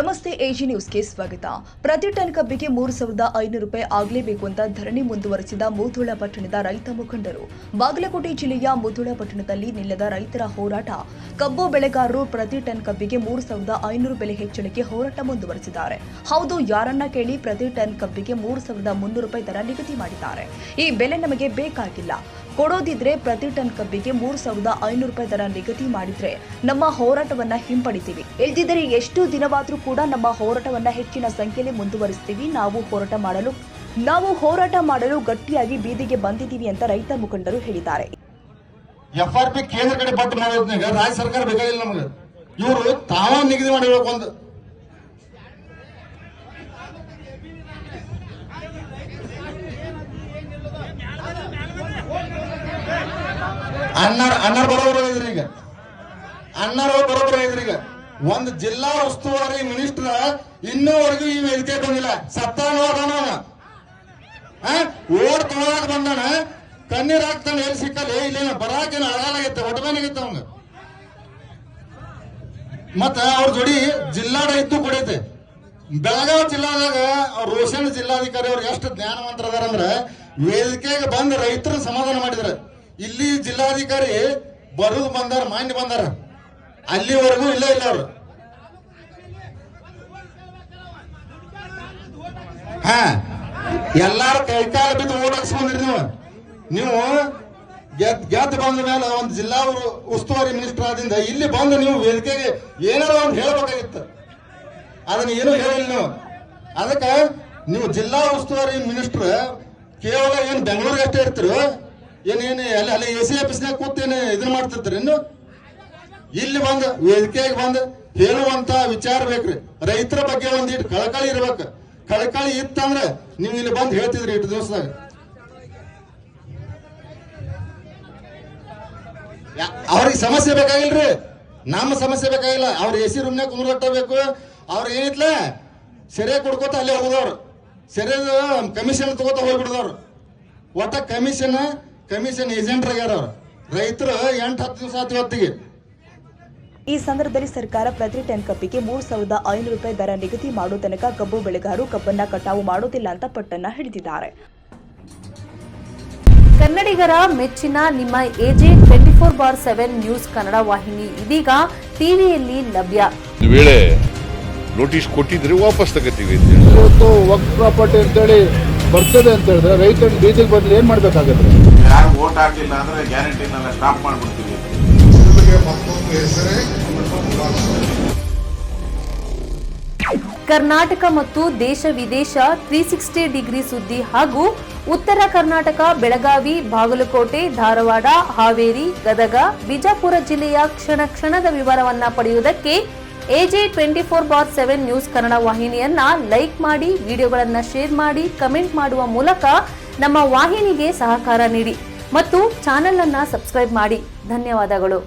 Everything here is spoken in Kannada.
ನಮಸ್ತೆ ಎಜಿ ನ್ಯೂಸ್ಗೆ ಸ್ವಾಗತ. ಪ್ರತಿ ಟನ್ ಕಬ್ಬಿಗೆ 3,500 ರೂಪಾಯಿ ಆಗಲೇಬೇಕು ಅಂತ ಧರಣಿ ಮುಂದುವರೆಸಿದ ಮುಧೋಳ ಪಟ್ಟಣದ ರೈತ ಮುಖಂಡರು. ಬಾಗಲಕೋಟೆ ಜಿಲ್ಲೆಯ ಮುಧೋಳ ಪಟ್ಟಣದಲ್ಲಿ ನಿಲ್ಲದ ರೈತರ ಹೋರಾಟ. ಕಬ್ಬು ಬೆಳೆಗಾರರು ಪ್ರತಿ ಟನ್ ಕಬ್ಬಿಗೆ 3,500 ಬೆಲೆ ಹೆಚ್ಚಳಕ್ಕೆ ಹೋರಾಟ ಮುಂದುವರೆಸಿದ್ದಾರೆ. ಹೌದು, ಯಾರನ್ನ ಕೇಳಿ ಪ್ರತಿ ಟನ್ ಕಬ್ಬಿಗೆ 3,300 ರೂಪಾಯಿ ದರ ನಿಗದಿ ಮಾಡಿದ್ದಾರೆ. ಈ ಬೆಲೆ ನಮಗೆ ಬೇಕಾಗಿಲ್ಲ, ಕೊಡೋದಿದ್ರೆ ಪ್ರತಿ ಟನ್ ಕಬ್ಬಿಗೆ 3,500 ರೂಪಾಯಿ ದರ ನಿಗದಿ ಮಾಡಿದ್ರೆ ನಮ್ಮ ಹೋರಾಟವನ್ನ ಹಿಂಪಡಿತೀವಿ. ಇಲ್ದಿದ್ದರೆ ಎಷ್ಟು ದಿನವಾದ್ರೂ ಕೂಡ ನಮ್ಮ ಹೋರಾಟವನ್ನ ಹೆಚ್ಚಿನ ಸಂಖ್ಯೆಯಲ್ಲಿ ಮುಂದುವರಿಸ್ತೀವಿ. ನಾವು ಹೋರಾಟ ಮಾಡಲು ಗಟ್ಟಿಯಾಗಿ ಬೀದಿಗೆ ಬಂದಿದ್ದೀವಿ ಅಂತ ರೈತ ಮುಖಂಡರು ಹೇಳಿದ್ದಾರೆ. FRP ಕೇಂದ್ರ ಕಡೆ ಬಟ್ ಮಾಡೋದ್ನಾಗ ರಾಜ್ಯ ಸರ್ಕಾರ ಬೇಕಾಗಿಲ್ಲ ನಮಗೆ. ಇವರು ತಾವ ನಿಗದಿ ಮಾಡಿರ್ಬೇಕು. ಒಂದು ಅಣ್ಣಾರ್ ಬರೋಬರ ಇದ್ರಿ ಈಗ ಒಂದು ಜಿಲ್ಲಾ ಉಸ್ತುವಾರಿ ಮಿನಿಸ್ಟರ್ ಇನ್ನೂವರೆಗೂ ಈ ವೇದಿಕೆ ಬಂದಿಲ್ಲ. ಸತ್ತಾನ ಓಡ್ ತೊಗೊಳಕ್ ಬಂದಾನ, ಕಣ್ಣೀರ್ ಹಾಕ್ತಾನೆ, ಎಲ್ಲಿ ಸಿಕ್ಕಲ್ಲ, ಇಲ್ಲೇನ ಬರಾಕೇನ ಅಳಗಾಲಾಗೈತೆ, ಹೊಟ್ಟಬೇನಾಗೈತೆ ಅವಂಗ. ಮತ್ತ ಅವ್ರ ಜೋಡಿ ಜಿಲ್ಲಾಡಳಿತ ಕೊಡೈತೆ. ಬೆಳಗಾವಿ ಜಿಲ್ಲಾದಾಗ ರೋಷನ್ ಜಿಲ್ಲಾಧಿಕಾರಿ ಅವ್ರು ಎಷ್ಟು ಜ್ಞಾನವಂತರದಾರಂದ್ರ ವೇದಿಕೆಗೆ ಬಂದ ರೈತರ ಸಮಾಧಾನ ಮಾಡಿದಾರೆ. ಇಲ್ಲಿ ಜಿಲ್ಲಾಧಿಕಾರಿ ಬರುದು ಬಂದಾರ, ಮಾನ್ಯ ಬಂದಾರ, ಅಲ್ಲಿವರೆಗೂ ಇಲ್ಲ ಅವರು. ಎಲ್ಲಾರು ಕೈಕಾಲ ಬಿದ್ದು ಓಟ್ ಹಾಕ್ಸ್ಕೊಂಡ್ರಿ. ನೀವು ಗೆದ್ದು ಬಂದ ಮೇಲೆ ಒಂದು ಜಿಲ್ಲಾ ಉಸ್ತುವಾರಿ ಮಿನಿಸ್ಟರ್ ಆದಿಂದ ಇಲ್ಲಿ ಬಂದು ನೀವು ವೇದಿಕೆಗೆ ಏನಾರ ಒಂದು ಹೇಳಬೇಕಾಗಿತ್ತು. ಅದನ್ನ ಏನೂ ಹೇಳಿಲ್ಲ ನೀವು. ಅದಕ್ಕೆ ನೀವು ಜಿಲ್ಲಾ ಉಸ್ತುವಾರಿ ಮಿನಿಸ್ಟರ್ ಕೇವಲ ಏನ್ ಬೆಂಗಳೂರಿಗೆ ಅಷ್ಟೇ ಇರ್ತೀರೋ, ಏನೇನು ಅಲ್ಲಿ AC ಆಫೀಸ್ನಾಗ ಕೂತೇನೆ ಇದನ್ನ ಮಾಡ್ತಿರ್ತೀರಿ. ಇನ್ನು ಇಲ್ಲಿ ಬಂದು ವೇದಿಕೆಗೆ ಬಂದು ಹೇಳುವಂತ ವಿಚಾರ ಬೇಕ್ರಿ. ರೈತರ ಬಗ್ಗೆ ಒಂದಿಟ್ಟು ಕಳಕಳಿ ಇರ್ಬೇಕು. ಕಳಕಳಿ ಇತ್ತಂದ್ರೆ ನೀವು ಇಲ್ಲಿ ಬಂದು ಹೇಳ್ತಿದ್ರಿ ಇಟ್ಟು ದಿವಸದಾಗ. ಅವ್ರಿಗೆ ಸಮಸ್ಯೆ ಬೇಕಾಗಿಲ್ರಿ, ನಮ್ಮ ಸಮಸ್ಯೆ ಬೇಕಾಗಿಲ್ಲ. ಅವ್ರ AC ರೂಮ್ನಾಗ ಕುಂದ್ರಬೇಕು. ಅವ್ರ ಏನಿತ್ಲ ಸೆರೆ ಕೊಡ್ಕೋತ ಅಲ್ಲೇ ಹೋಗೋದವ್ರು, ಸೆರೆ ಕಮಿಷನ್ ತಗೋತ ಹೋಗ್ಬಿಡದವ್ರು. ಒಟ್ಟ ಕಮಿಷನ್ ಏಜೆಂಟ್ ಆಗ್ಯಾರ ಅವ್ರು. ರೈತರು 8-10 ದಿವಸ ಆತು ಹೊತ್ತಿಗೆ. ಈ ಸಂದರ್ಭದಲ್ಲಿ ಸರ್ಕಾರ ಪ್ರತಿ ಟನ್ ಕಬ್ಬಿಗೆ 3,500 ರೂಪಾಯಿ ದರ ನಿಗದಿ ಮಾಡೋ ತನಕ ಕಬ್ಬು ಬೆಳೆಗಾರರು ಕಬ್ಬನ್ನ ಕಟಾವು ಮಾಡೋದಿಲ್ಲ ಅಂತ ಪಟ್ಟನ್ನ ಹಿಡಿದಿದ್ದಾರೆ. ಕನ್ನಡಿಗರ ಮೆಚ್ಚಿನ ನಿಮ್ಮ AJ 24/7 ನ್ಯೂಸ್ ಕನ್ನಡ ವಾಹಿನಿ ಇದೀಗ ಟಿವಿಯಲ್ಲಿ ಲಭ್ಯ. ವೇಳೆ ನೋಟಿಸ್ ಕೊಟ್ಟಿದ್ರೆ ವಾಪಸ್ ತಗೋತೀವಿ. ಇವತ್ತು ವಕ್ಫ್ ಪ್ರಾಪರ್ಟಿ ಅಂತೇಳಿ ಬರ್ತದೆ ಅಂತ ಹೇಳಿದ್ರೆ ರೈತರು ಬೀದಿಗೆ ಬದಲು ಏನ್ ಮಾಡ್ಬೇಕಾಗತ್ತೆ? ಯಾರು ವೋಟ್ ಹಾಕಿಲ್ಲ ಅಂದ್ರೆ ಗ್ಯಾರಂಟಿನೆಲ್ಲ ಸ್ಟಾಪ್ ಮಾಡ್ಬಿಡ್ತೀವಿ. ಕರ್ನಾಟಕ ಮತ್ತು ದೇಶ ವಿದೇಶ 360 ಡಿಗ್ರಿ ಸುದ್ದಿ ಹಾಗೂ ಉತ್ತರ ಕರ್ನಾಟಕ, ಬೆಳಗಾವಿ, ಬಾಗಲಕೋಟೆ, ಧಾರವಾಡ, ಹಾವೇರಿ, ಗದಗ, ಬಿಜಾಪುರ ಜಿಲ್ಲೆಯ ಕ್ಷಣದ ವಿವರವನ್ನ ಪಡೆಯುವುದಕ್ಕೆ AJ 24/7 ನ್ಯೂಸ್ ಕನ್ನಡ ವಾಹಿನಿಯನ್ನ ಲೈಕ್ ಮಾಡಿ, ವಿಡಿಯೋಗಳನ್ನ ಶೇರ್ ಮಾಡಿ, ಕಮೆಂಟ್ ಮಾಡುವ ಮೂಲಕ ನಮ್ಮ ವಾಹಿನಿಗೆ ಸಹಕಾರ ನೀಡಿ ಮತ್ತು ಚಾನೆಲ್ ಅನ್ನ ಸಬ್ಸ್ಕ್ರೈಬ್ ಮಾಡಿ. ಧನ್ಯವಾದಗಳು.